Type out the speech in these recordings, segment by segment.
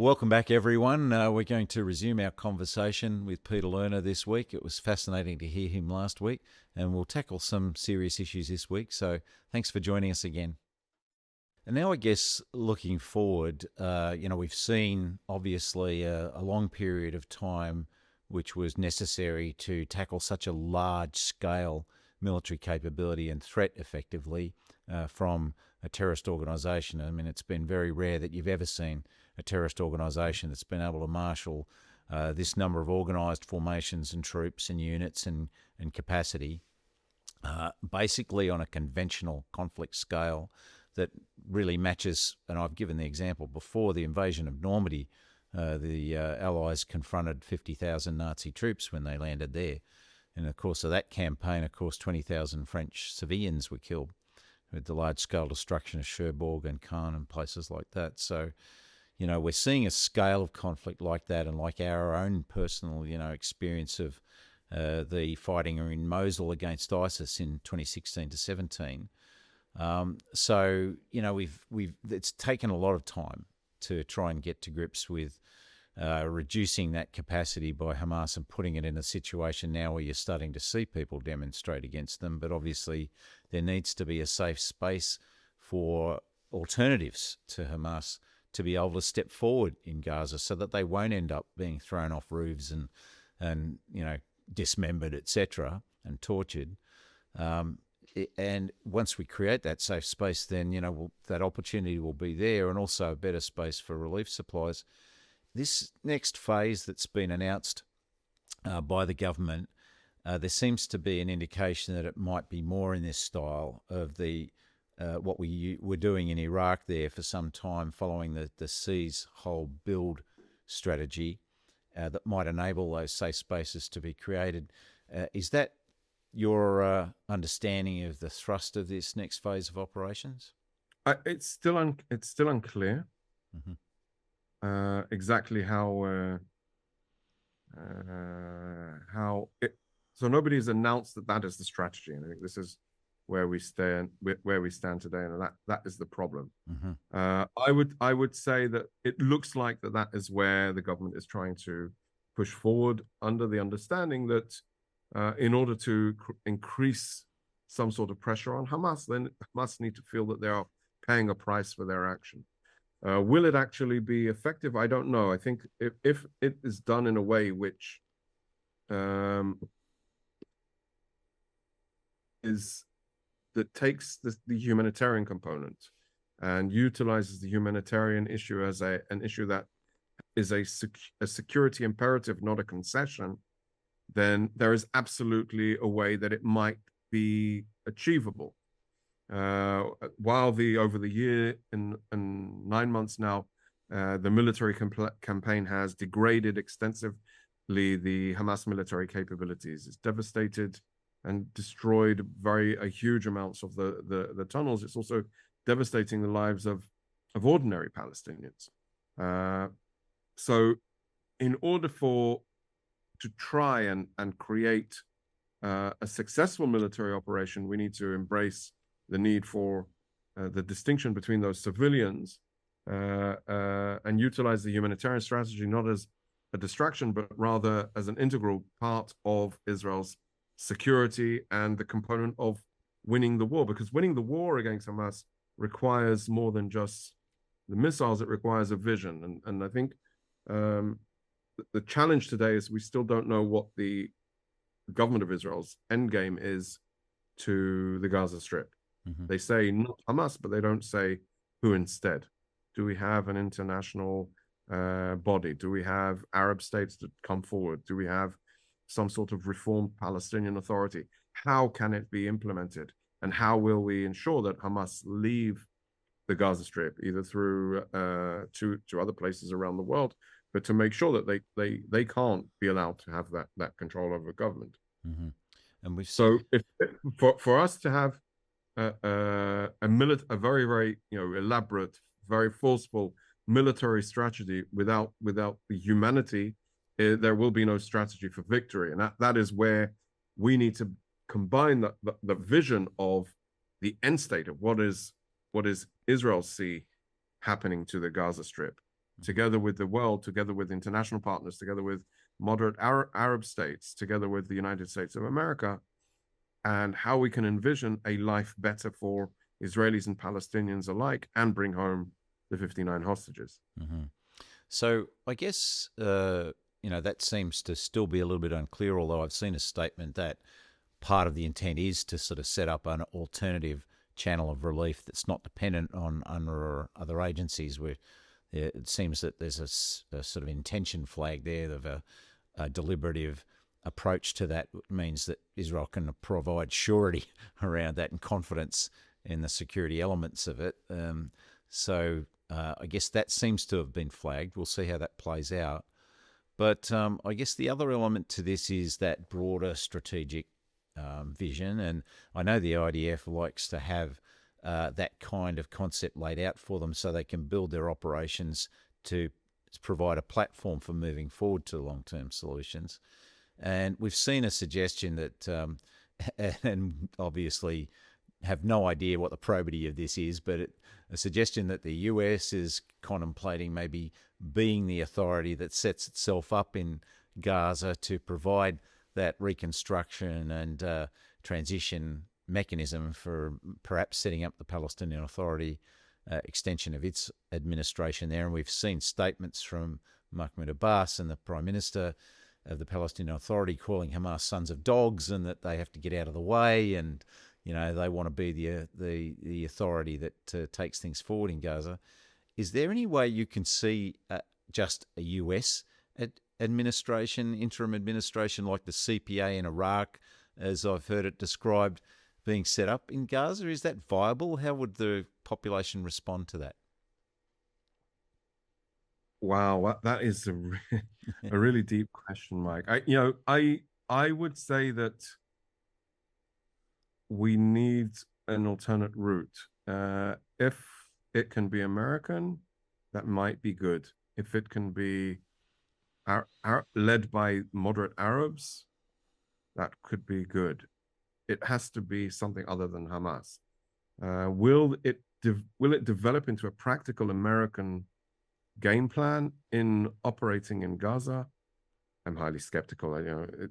Welcome back, everyone. We're going to resume our conversation with Peter Lerner this week. It was fascinating to hear him last week, and we'll tackle some serious issues this week. So thanks for joining us again. And now, I guess, looking forward, we've seen, obviously, a long period of time which was necessary to tackle such a large-scale military capability and threat, effectively, from a terrorist organisation. I mean, it's been very rare that you've ever seen a terrorist organisation that's been able to marshal this number of organised formations and troops and units and capacity, basically on a conventional conflict scale that really matches, and I've given the example before, the invasion of Normandy. The Allies confronted 50,000 Nazi troops when they landed there. In the course of that campaign, of course, 20,000 French civilians were killed with the large-scale destruction of Cherbourg and Caen and places like that. So, we're seeing a scale of conflict like that, and like our own personal, experience of the fighting in Mosul against ISIS in 2016 to 17. So, it's taken a lot of time to try and get to grips with reducing that capacity by Hamas and putting it in a situation now where you're starting to see people demonstrate against them. But obviously there needs to be a safe space for alternatives to Hamas to be able to step forward in Gaza so that they won't end up being thrown off roofs and dismembered, etc., and tortured. And once we create that safe space, then, that opportunity will be there, and also a better space for relief supplies. This next phase that's been announced by the government, there seems to be an indication that it might be more in this style of the what we were doing in Iraq there for some time, following the seize, hold, build strategy that might enable those safe spaces to be created. Is that your understanding of the thrust of this next phase of operations? It's still unclear exactly how it. So nobody's announced that is the strategy, and I think this is where we stand today, and that is the problem. I would say that it looks like that is where the government is trying to push forward, under the understanding that in order to increase some sort of pressure on Hamas, then Hamas need to feel that they are paying a price for their action. Will it actually be effective? I don't know. I think if it is done in a way which that takes the humanitarian component and utilizes the humanitarian issue as an issue that is a security imperative, not a concession, then there is absolutely a way that it might be achievable. While over the year and 9 months now, the military campaign has degraded extensively the Hamas military capabilities. It's devastated and destroyed a huge amounts of the tunnels. It's also devastating the lives of ordinary Palestinians. So in order to try and create a successful military operation, we need to embrace the need for the distinction between those civilians and utilize the humanitarian strategy not as a distraction, but rather as an integral part of Israel's security and the component of winning the war. Because winning the war against Hamas requires more than just the missiles. It requires a vision. And I think the challenge today is we still don't know what the government of Israel's endgame is to the Gaza Strip. They say not Hamas, but they don't say who instead. Do we have an international body? Do we have Arab states that come forward? Do we have some sort of reformed Palestinian Authority? How can it be implemented? And how will we ensure that Hamas leave the Gaza Strip, either through to other places around the world, but to make sure that they can't be allowed to have that control over government. And so for us to have a very, very elaborate, very forceful military strategy without the humanity, there will be no strategy for victory. And that is where we need to combine the vision of the end state of what is Israel see happening to the Gaza Strip together with the world, together with international partners, together with moderate Arab states, together with the United States of America, and how we can envision a life better for Israelis and Palestinians alike and bring home the 59 hostages. Mm-hmm. So I guess, that seems to still be a little bit unclear, although I've seen a statement that part of the intent is to sort of set up an alternative channel of relief that's not dependent on UNRWA or other agencies, where it seems that there's a sort of intention flag there of a deliberative approach to that. It means that Israel can provide surety around that and confidence in the security elements of it. So I guess that seems to have been flagged. We'll see how that plays out. But I guess the other element to this is that broader strategic vision. And I know the IDF likes to have that kind of concept laid out for them so they can build their operations to provide a platform for moving forward to long-term solutions. And we've seen a suggestion that, and obviously have no idea what the probity of this is, but a suggestion that the US is contemplating maybe being the authority that sets itself up in Gaza to provide that reconstruction and transition mechanism for perhaps setting up the Palestinian Authority extension of its administration there. And we've seen statements from Mahmoud Abbas and the Prime Minister of the Palestinian Authority calling Hamas sons of dogs and that they have to get out of the way, and they want to be the authority that takes things forward in Gaza. Is there any way you can see just a US administration, interim administration like the CPA in Iraq, as I've heard it described, being set up in Gaza? Is that viable? How would the population respond to that? Wow, that is a really deep question, Mike. I would say that we need an alternate route. If it can be American, that might be good. If it can be led by moderate Arabs, that could be good. It has to be something other than Hamas. Will it develop into a practical American game plan in operating in Gaza? I'm highly skeptical.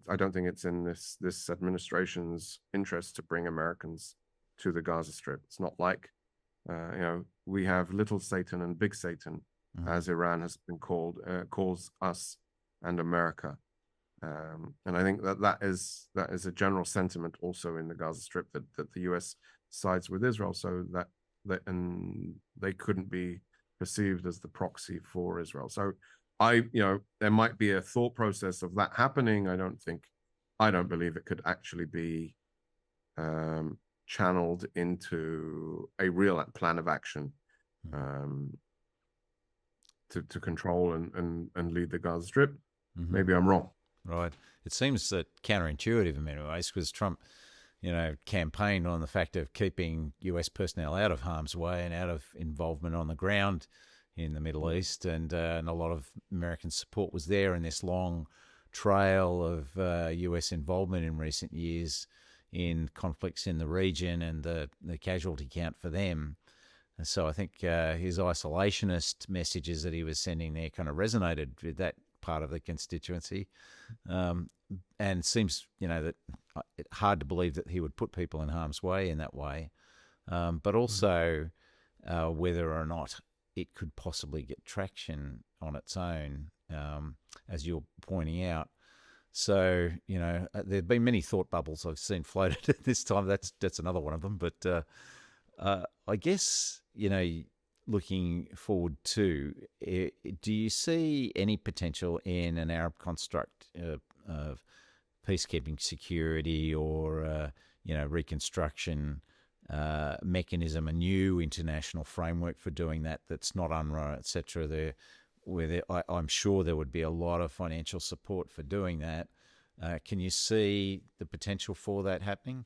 I don't think it's in this administration's interest to bring Americans to the Gaza Strip. It's not like we have little Satan and big Satan, as Iran has been calls us and America. And I think that is a general sentiment also in the Gaza Strip, that the US sides with Israel, so that they couldn't be perceived as the proxy for Israel. So there might be a thought process of that happening. I don't believe it could actually be channeled into a real plan of action to control and lead the Gaza Strip. Mm-hmm. Maybe I'm wrong. Right. It seems that counterintuitive in many ways, because Trump, campaigned on the fact of keeping US personnel out of harm's way and out of involvement on the ground in the Middle East, and a lot of American support was there in this long trail of US involvement in recent years in conflicts in the region and the casualty count for them. And so I think his isolationist messages that he was sending there kind of resonated with that part of the constituency, and seems that it's hard to believe that he would put people in harm's way in that way, but also whether or not it could possibly get traction on its own, as you're pointing out. So there have been many thought bubbles I've seen floated at this time. That's another one of them. But I guess looking forward to, do you see any potential in an Arab construct of peacekeeping security or reconstruction mechanism, a new international framework for doing that that's not UNRWA, etc. I'm sure there would be a lot of financial support for doing that. Can you see the potential for that happening?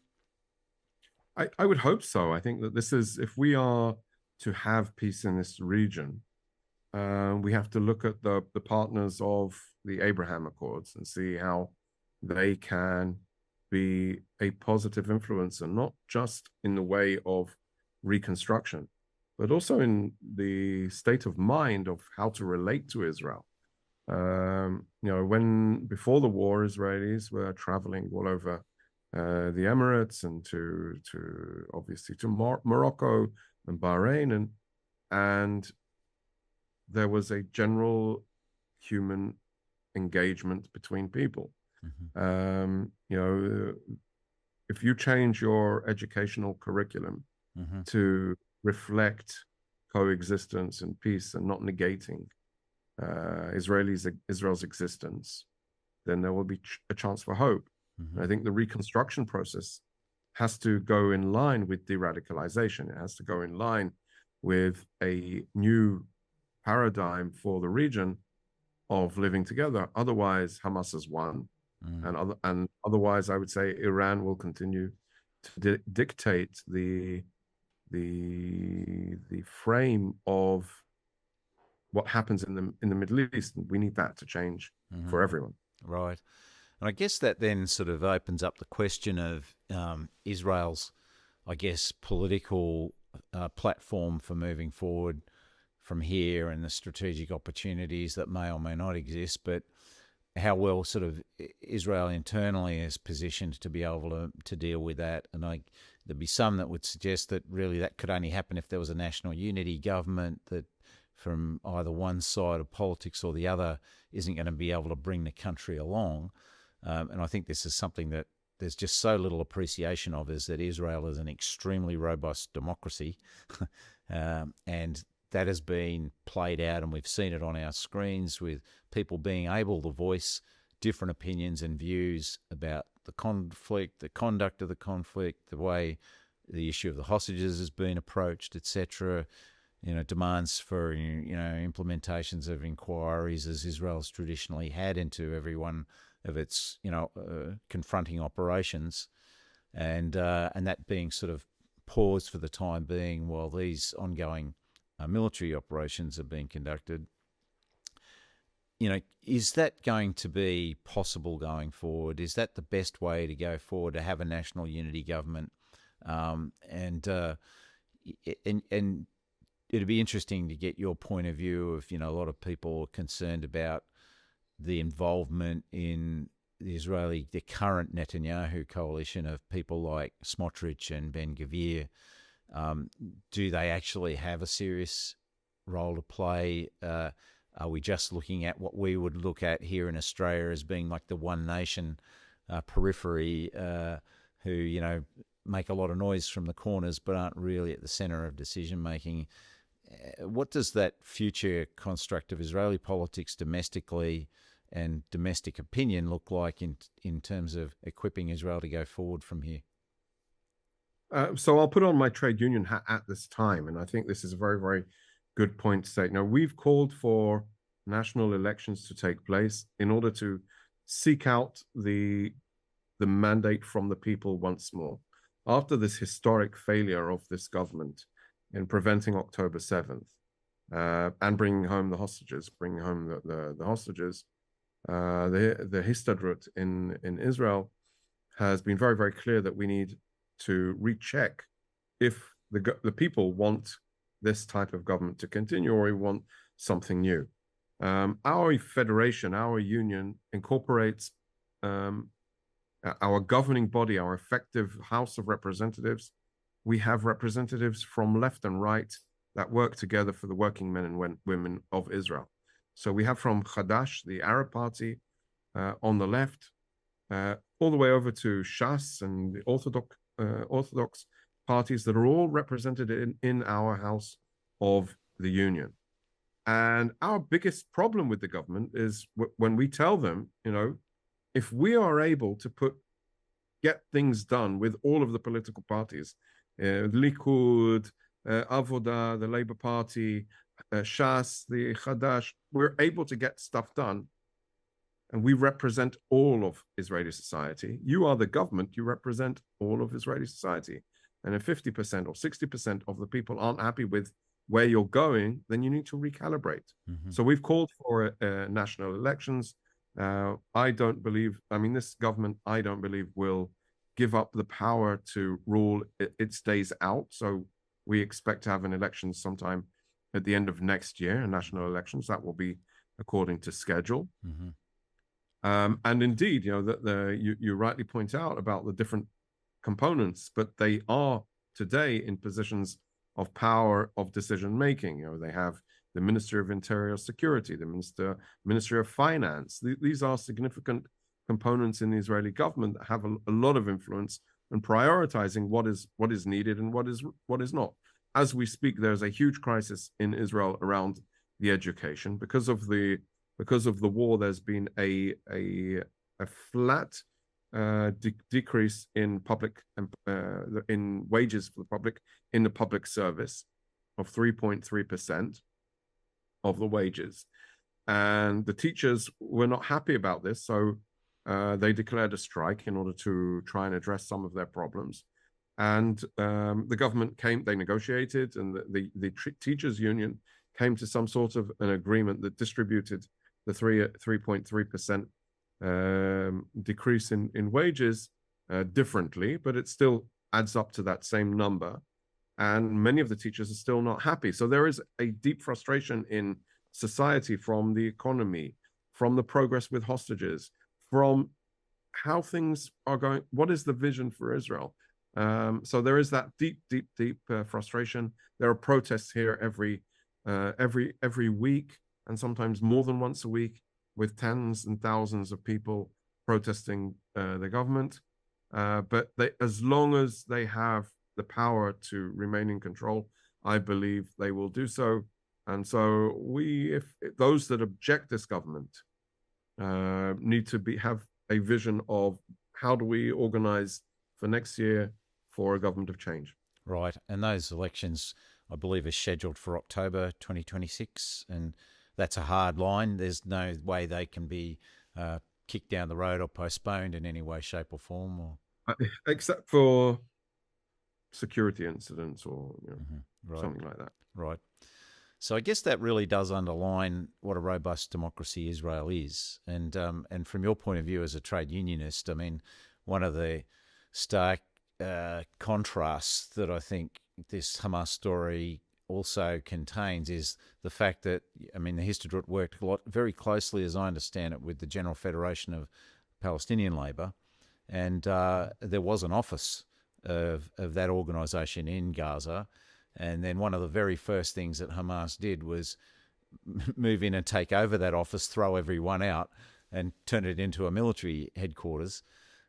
I would hope so. I think that if we are to have peace in this region, we have to look at the partners of the Abraham Accords and see how they can be a positive influence, and not just in the way of reconstruction, but also in the state of mind of how to relate to Israel. When before the war, Israelis were traveling all over the Emirates and to obviously to Morocco and Bahrain, and there was a general human engagement between people. If you change your educational curriculum to reflect coexistence and peace and not negating Israel's existence, then there will be a chance for hope. I think the reconstruction process has to go in line with de-radicalization. It has to go in line with a new paradigm for the region of living together. Otherwise, Hamas has won. And otherwise, I would say Iran will continue to dictate the frame of what happens in the Middle East. We need that to change for everyone. Right. And I guess that then sort of opens up the question of Israel's, I guess, political platform for moving forward from here and the strategic opportunities that may or may not exist, but how well sort of Israel internally is positioned to be able to deal with that. And there'd be some that would suggest that really that could only happen if there was a national unity government that from either one side of politics or the other isn't going to be able to bring the country along. And I think this is something that there's just so little appreciation of, is that Israel is an extremely robust democracy. And that has been played out, and we've seen it on our screens with people being able to voice different opinions and views about the conflict, the conduct of the conflict, the way the issue of the hostages has been approached, etc. Demands for, implementations of inquiries, as Israel's traditionally had into every one of its, confronting operations, and that being sort of paused for the time being while these ongoing military operations are being conducted. Is that going to be possible going forward? Is that the best way to go forward, to have a national unity government? And it'd be interesting to get your point of view of, a lot of people are concerned about the involvement in the current Netanyahu coalition of people like Smotrich and Ben-Gvir. Do they actually have a serious role to play? Are we just looking at what we would look at here in Australia as being like the one nation periphery who, make a lot of noise from the corners but aren't really at the centre of decision making? What does that future construct of Israeli politics domestically and domestic opinion look like in terms of equipping Israel to go forward from here? So I'll put on my trade union hat at this time, and I think this is a very, very good point to say. Now, we've called for national elections to take place in order to seek out the mandate from the people once more. After this historic failure of this government in preventing October 7th and bringing home the hostages, the Histadrut in Israel has been very, very clear that we need to recheck if the people want this type of government to continue or we want something new. Our federation, our union incorporates our governing body, our effective House of Representatives. We have representatives from left and right that work together for the working men and women of Israel. So we have from Hadash, the Arab party, on the left, all the way over to Shas and the Orthodox parties that are all represented in our House of the Union. And our biggest problem with the government is when we tell them, if we are able to get things done with all of the political parties, Likud, Avoda, the Labour Party, Shas, the Hadash, we're able to get stuff done. And we represent all of Israeli society. You are the government, you represent all of Israeli society. And if 50% or 60% of the people aren't happy with where you're going, then you need to recalibrate. So we've called for national elections. This government, I don't believe will give up the power to rule its days out. So We expect to have an election sometime at the end of next year, national elections. That will be according to schedule. Mm-hmm. And indeed, you rightly point out about the different components, but they are today in positions of power of decision making. They have the Ministry of Interior Security, the Ministry of Finance. These are significant components in the Israeli government that have a lot of influence in prioritizing what is needed and what is not. As we speak, there's a huge crisis in Israel around the education because of the war. There's been a flat decrease in public in wages for the public in the public service of 3.3% of the wages, and the teachers were not happy about this, so they declared a strike in order to try and address some of their problems. And the government they negotiated, and the teachers union came to some sort of an agreement that distributed the 3.3% decrease in wages differently, but it still adds up to that same number. And many of the teachers are still not happy. So there is a deep frustration in society from the economy, from the progress with hostages, from how things are going. What is the vision for Israel? So there is that deep frustration. There are protests here every week, and sometimes more than once a week, with tens and thousands of people protesting the government. But as long as they have the power to remain in control, I believe they will do so. And so if those that object this government need to have a vision of how do we organize for next year for a government of change. Right. And those elections, I believe, are scheduled for October 2026. And that's a hard line. There's no way they can be kicked down the road or postponed in any way, shape, or form. Except for security incidents or right. something like that. Right. So I guess that really does underline what a robust democracy Israel is. And from your point of view as a trade unionist, I mean, one of the stark contrasts that I think this Hamas story also contains is the fact that, I mean, the Histadrut worked very closely, as I understand it, with the General Federation of Palestinian Labour. And there was an office of that organisation in Gaza. And then one of the very first things that Hamas did was move in and take over that office, throw everyone out, and turn it into a military headquarters.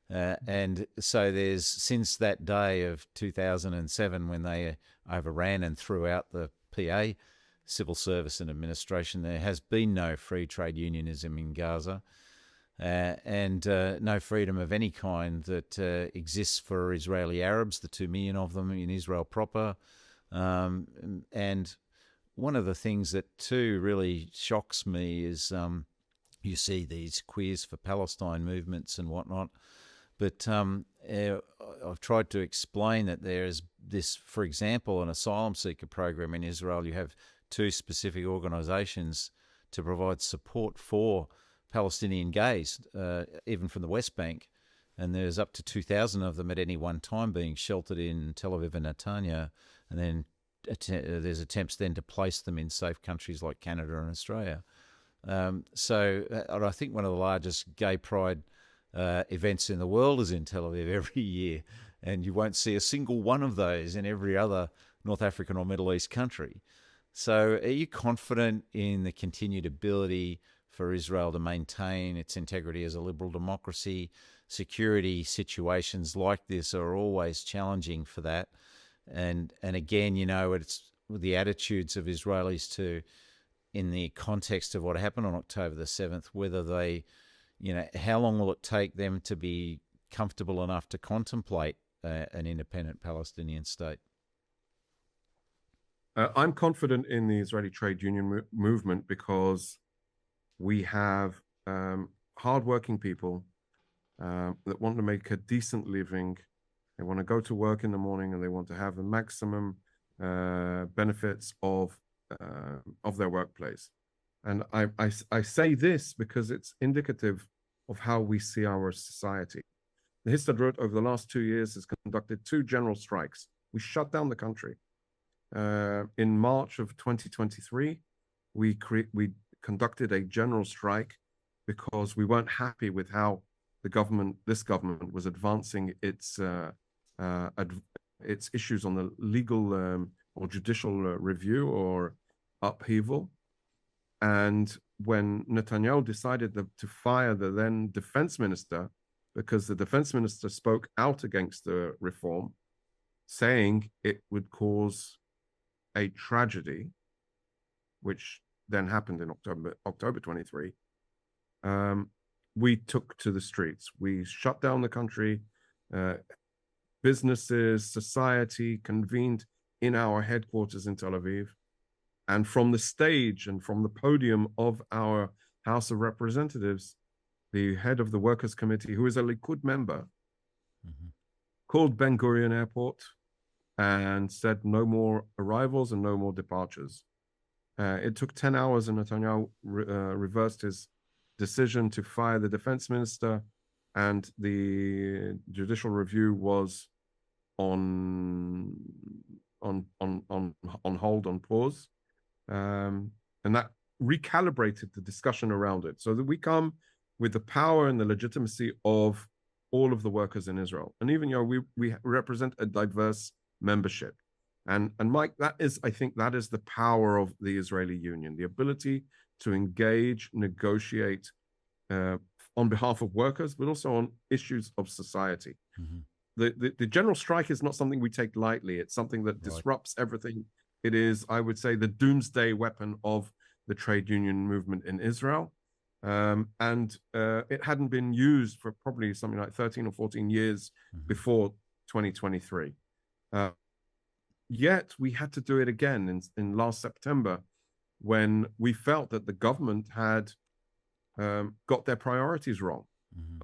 And so there's, since that day of 2007, when they overran and threw out the PA, civil service and administration, there has been no free trade unionism in Gaza. And no freedom of any kind that exists for Israeli Arabs, the 2 million of them in Israel proper. And one of the things that too really shocks me is you see these Queers for Palestine movements and whatnot. But I've tried to explain that there is this, for example, an asylum seeker program in Israel. You have 2 specific organisations to provide support for Palestinian gays, even from the West Bank. And there's up to 2,000 of them at any one time being sheltered in Tel Aviv and Netanya. And then there's attempts then to place them in safe countries like Canada and Australia. So I think one of the largest gay pride events in the world is in Tel Aviv every year. And you won't see a single one of those in every other North African or Middle East country. So are you confident in the continued ability for Israel to maintain its integrity as a liberal democracy? Security situations like this are always challenging for that. And again, it's the attitudes of Israelis to, in the context of what happened on October the 7th, whether they, how long will it take them to be comfortable enough to contemplate an independent Palestinian state? I'm confident in the Israeli trade union movement because we have hardworking people that want to make a decent living. They want to go to work in the morning and they want to have the maximum benefits of their workplace. And I say this because it's indicative of how we see our society. The Histadrut over the last 2 years has conducted 2 general strikes. We shut down the country. in March of 2023, we conducted a general strike because we weren't happy with how this government was advancing its issues on the legal or judicial review or upheaval. And when Netanyahu decided to fire the then defense minister, because the defense minister spoke out against the reform, saying it would cause a tragedy, which then happened in October 23, we took to the streets. We shut down the country. Businesses, society convened in our headquarters in Tel Aviv. And from the stage and from the podium of our House of Representatives, the head of the Workers' Committee, who is a Likud member, called Ben Gurion Airport and said no more arrivals and no more departures. It took 10 hours and Netanyahu reversed his decision to fire the defense minister, and the judicial review was on hold, on pause. And that recalibrated the discussion around it so that we come with the power and the legitimacy of all of the workers in Israel. And even, we represent a diverse membership. And Mike, I think that is the power of the Israeli Union, the ability to engage, negotiate on behalf of workers, but also on issues of society. The general strike is not something we take lightly. It's something that disrupts everything. It is, I would say, the doomsday weapon of the trade union movement in Israel. And it hadn't been used for probably something like 13 or 14 years before 2023. Yet we had to do it again in last September, when we felt that the government had got their priorities wrong.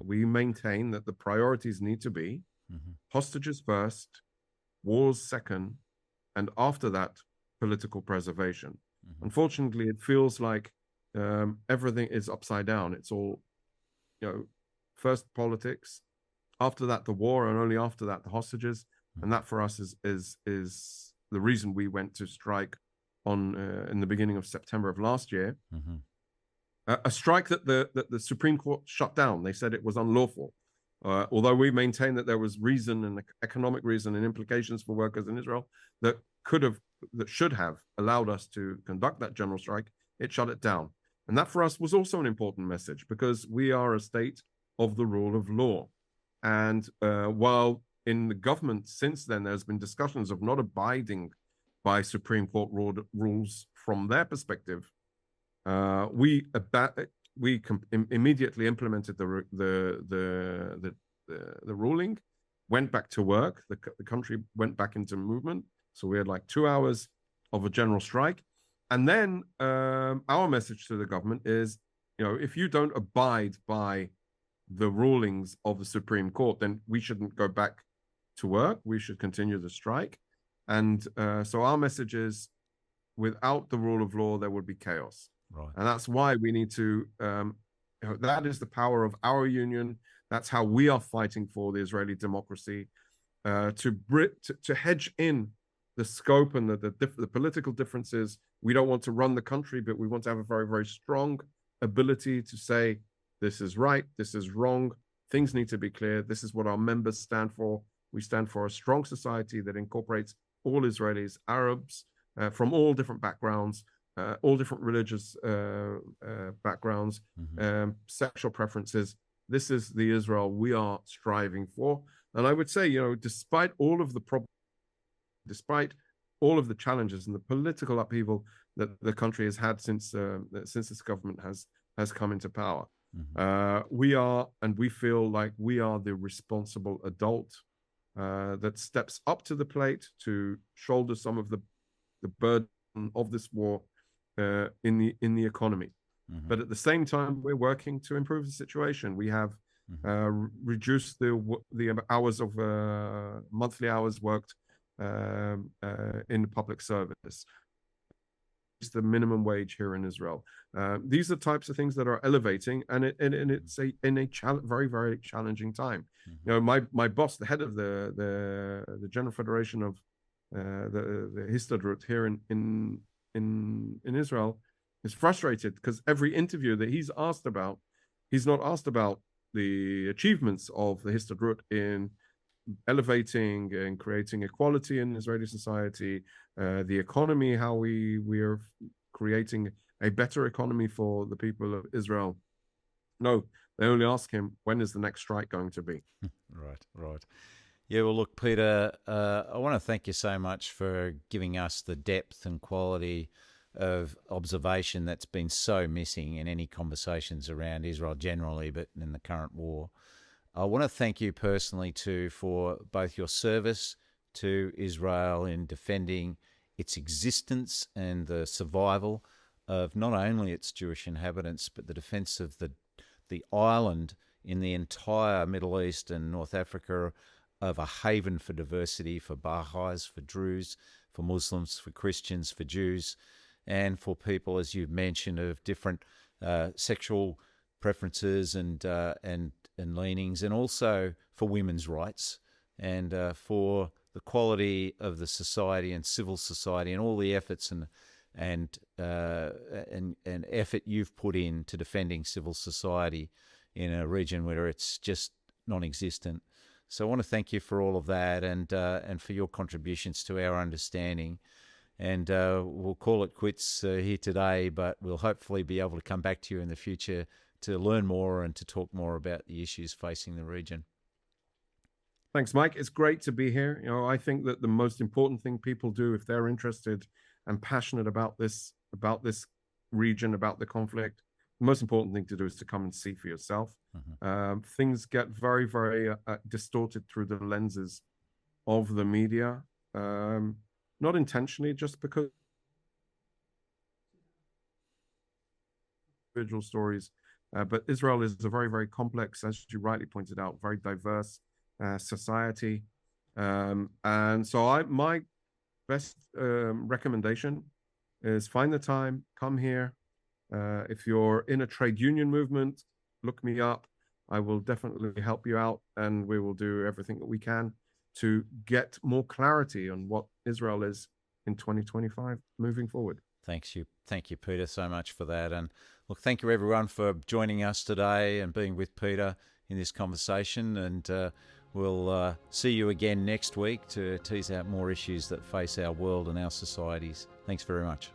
We maintain that the priorities need to be hostages first, wars second, and after that, political preservation. Unfortunately, it feels like everything is upside down. It's all, first politics, after that the war, and only after that the hostages. And that for us is the reason we went to strike in the beginning of September of last year. A strike that the Supreme Court shut down. They said it was unlawful. Although we maintain that there was reason and economic reason and implications for workers in Israel that should have allowed us to conduct that general strike, it shut it down. And that for us was also an important message, because we are a state of the rule of law. And while in the government since then, there's been discussions of not abiding by Supreme Court rules from their perspective, we immediately implemented the ruling, went back to work. The country went back into movement. So we had like 2 hours of a general strike. And then our message to the government is, if you don't abide by the rulings of the Supreme Court, then we shouldn't go back to work. We should continue the strike. And so our message is, without the rule of law, there would be chaos. Right. And that's why we need to, that is the power of our union. That's how we are fighting for the Israeli democracy, to hedge in the scope and the political differences. We don't want to run the country, but we want to have a very, very strong ability to say, this is right, this is wrong, things need to be clear, this is what our members stand for. We stand for a strong society that incorporates all Israelis, Arabs, from all different backgrounds, all different religious backgrounds, sexual preferences. This is the Israel we are striving for. And I would say, despite all of the problems, despite all of the challenges and the political upheaval that the country has had since this government has come into power, we feel like we are the responsible adult that steps up to the plate to shoulder some of the burden of this war in the economy. But at the same time, we're working to improve the situation. We have reduced the hours of monthly hours worked in the public service. It's the minimum wage here in Israel. These are types of things that are elevating, and it's very, very challenging time. My boss, the head of the General Federation of the Histadrut here in Israel, is frustrated because every interview that he's asked about, he's not asked about the achievements of the Histadrut in elevating and creating equality in Israeli society, the economy, how we are creating a better economy for the people of Israel. No, they only ask him, when is the next strike going to be? Right. Yeah, well, look, Peter, I want to thank you so much for giving us the depth and quality of observation that's been so missing in any conversations around Israel generally, but in the current war. I want to thank you personally too for both your service to Israel in defending its existence and the survival of not only its Jewish inhabitants, but the defence of the island in the entire Middle East and North Africa, of a haven for diversity, for Baha'is, for Druze, for Muslims, for Christians, for Jews, and for people, as you've mentioned, of different sexual preferences and leanings, and also for women's rights, and for the quality of the society and civil society, and all the efforts and effort you've put in to defending civil society in a region where it's just non-existent. So I want to thank you for all of that, and for your contributions to our understanding. And we'll call it quits here today, but we'll hopefully be able to come back to you in the future to learn more and to talk more about the issues facing the region. Thanks, Mike. It's great to be here. I think that the most important thing people do if they're interested and passionate about this region, about the conflict, the most important thing to do is to come and see for yourself. Mm-hmm. Things get very, very distorted through the lenses of the media, not intentionally, just because individual stories. But Israel is a very, very complex, as you rightly pointed out, very diverse society. And so my best recommendation is find the time, come here. If you're in a trade union movement, look me up. I will definitely help you out, and we will do everything that we can to get more clarity on what Israel is in 2025 moving forward. Thank you, Peter, so much for that. And look, thank you everyone for joining us today and being with Peter in this conversation. And we'll see you again next week to tease out more issues that face our world and our societies. Thanks very much.